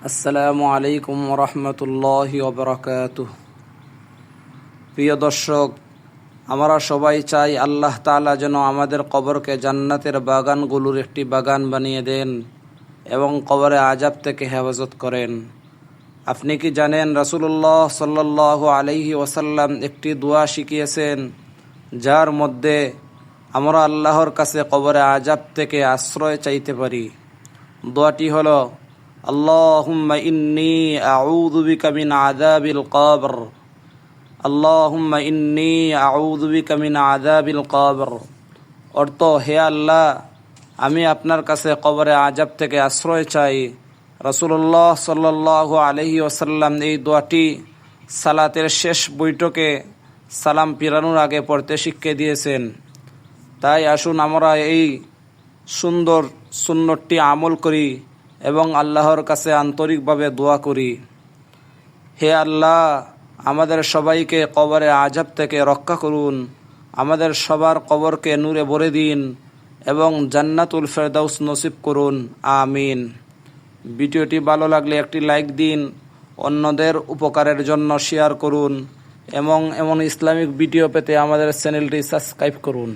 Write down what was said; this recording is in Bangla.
আসসালামু আলাইকুম রহমতুল্লাহি ওবরাকাতুহ। প্রিয় দর্শক, আমরা সবাই চাই আল্লাহ তাআলা যেন আমাদের কবরকে জান্নাতের বাগানগুলোর একটি বাগান বানিয়ে দেন এবং কবরে আযাব থেকে হেফাজত করেন। আপনি কি জানেন রাসূলুল্লাহ সাল্লাল্লাহু আলাইহি ওয়াসাল্লাম একটি দোয়া শিখিয়েছেন, যার মধ্যে আমরা আল্লাহর কাছে কবরে আযাব থেকে আশ্রয় চাইতে পারি। দোয়াটি হলো, আল্লাহুম্মা ইন্নী আউযু বিকা মিন আযাবিল কবর, আল্লাহুম্মা ইন্নী আউযু বিকা মিন আযাবিল কবর। অর্থ, হে আল্লাহ, আমি আপনার কাছে কবরে আযাব থেকে আশ্রয় চাই। রাসূলুল্লাহ সাল্লাল্লাহু আলাইহি ওয়াসাল্লাম এই দোয়াটি সালাতের শেষ বৈঠকে সালাম ফিরানোর আগে পড়তে শিখিয়ে দিয়েছেন। তাই আসুন আমরা এই সুন্দর সুন্নতটি আমল করি এবং আল্লাহর কাছে আন্তরিকভাবে দোয়া করি। হে আল্লাহ, আমাদের সবাইকে কবরে আযাব থেকে রক্ষা করুন, আমাদের সবার কবরকে নূরে ভরে দিন এবং জান্নাতুল ফেরদাউস নসিব করুন, আমিন। ভিডিওটি ভালো লাগলে একটি লাইক দিন, অন্যদের উপকারের জন্য শেয়ার করুন এবং এমন ইসলামিক ভিডিও পেতে আমাদের চ্যানেলটি সাবস্ক্রাইব করুন।